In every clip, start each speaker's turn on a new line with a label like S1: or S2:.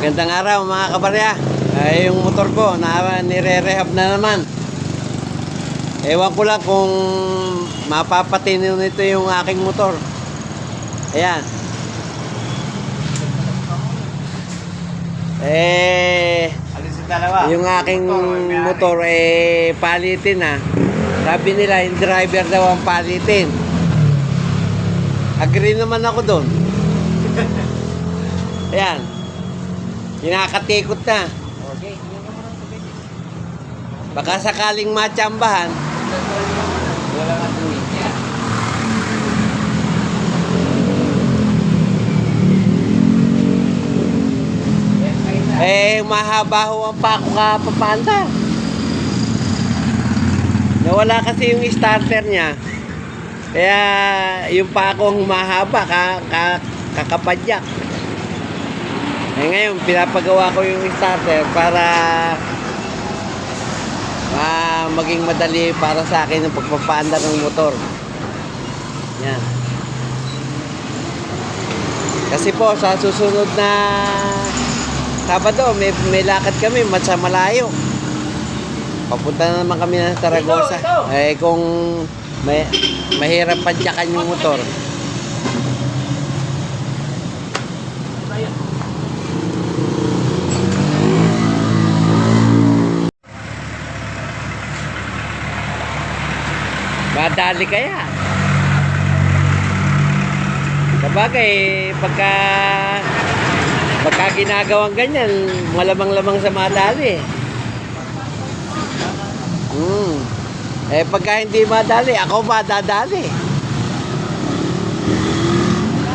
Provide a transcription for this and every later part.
S1: Gandang araw mga kabarya. Ay, yung motor ko nire-rehab na naman. Ewan ko lang kung mapapatino nito yung aking motor. Ayan. Yung aking motor palitin na. Sabi nila yung driver daw ang palitin. Agree naman ako doon. Ayan. Kinakatikot na. Baka sakaling matsambahan. Mahaba ho ang pako kapapanda. Nawala kasi yung starter niya. Kaya yung pako humahaba kakapadyak. Ngayon, pinapagawa ko yung starter para maging madali para sa akin yung pagpapaandar ng motor. Yan. Kasi po, sa susunod na Sabado, may lakad kami sa malayo. Papunta na naman kami ng Zaragoza. Kung mahirap padyakan yung motor. Madali kaya. Sabagay, pagka ginagawang ganyan, malamang-lamang sa madali. Pagka hindi madali, ako madadali.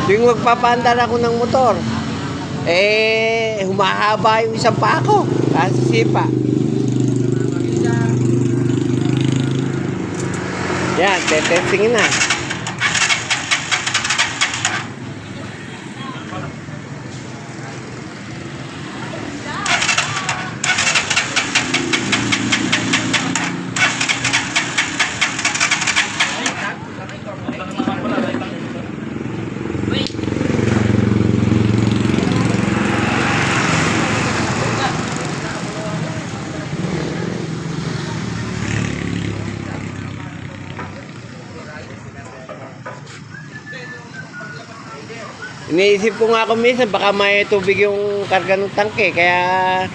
S1: Tuwing magpapaandar ako ng motor, humahaba yung isang pako. Kasi sipa. Yan, testingin na. Iniisip ko nga ako minsan baka may tubig yung karga ng tangke kaya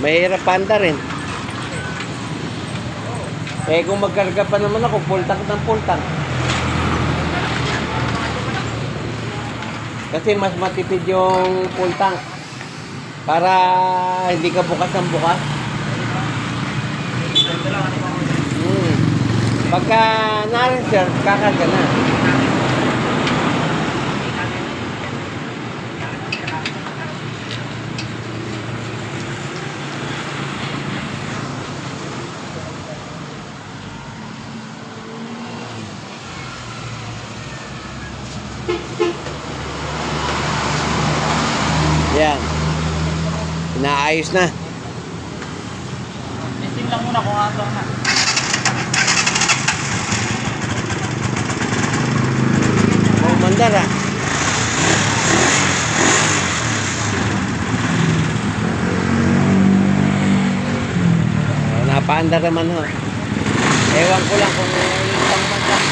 S1: mahirap panda rin. Kung magkarga pa naman ako full tank ng full tank. Kasi mas matipid yung full tank para hindi ka bukas ng bukas. Pagka na-reserve, kakarga na. Yan. Inaayos na.
S2: Testing lang muna kung ato na.
S1: Mandar ah. Napaandar naman ho. Ewan ko lang kung yung pang mandar.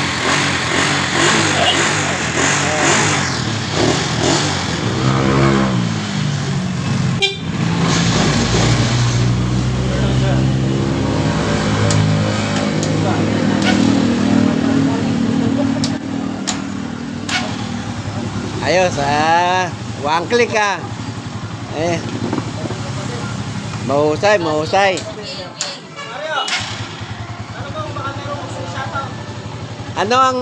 S1: Ayos one click mahusay.
S2: Mario, ano bang baka merong shoutout?
S1: Ano ang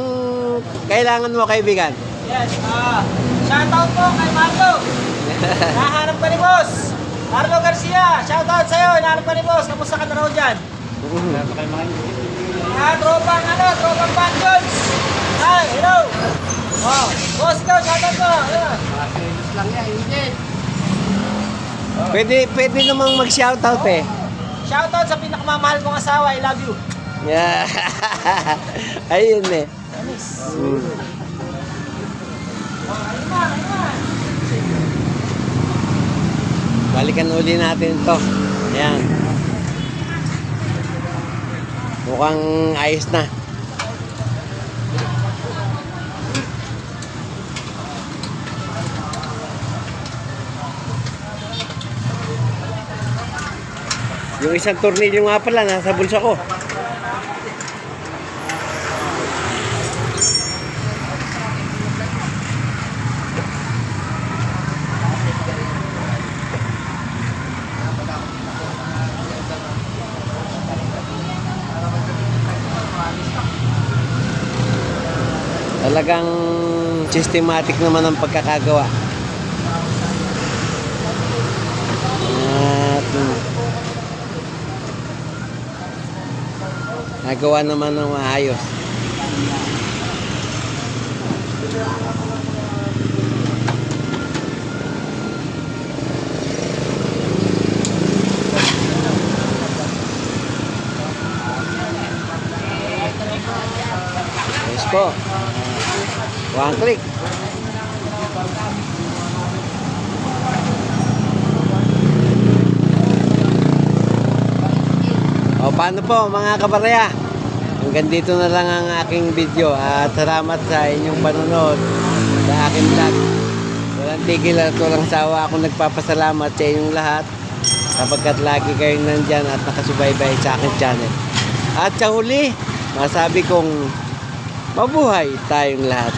S1: kailangan mo, kaibigan?
S2: Yes, shoutout po kay Marlo. Nahanap ka ni boss. Marlo Garcia, shoutout sa'yo. Nahanap ka ni boss. Kamusta ka na raw dyan? Tropang Banjons. Hi, hello. Boss ko, shoutout ko.
S1: Lang yan, hindi. Pwede namang mag-shoutout
S2: Shoutout sa pinakamamahal kong asawa. I love you.
S1: Yeah. Ayun Balikan uli natin to. Ayan. Mukhang ayos na. Yung isang tornilyo nga pala nasa bulsa ko. Talagang systematic naman ang pagkakagawa. At nagawa naman ng maayos. Yes po. One click. O paano po mga kabarya? Hanggang dito na lang ang aking video at salamat sa inyong panonood sa aking vlog. Walang tigil at walang sawa akong nagpapasalamat sa inyong lahat kapagkat lagi kayong nandyan at nakasubaybay sa aking channel. At sa huli, masabi kong mabuhay tayong lahat.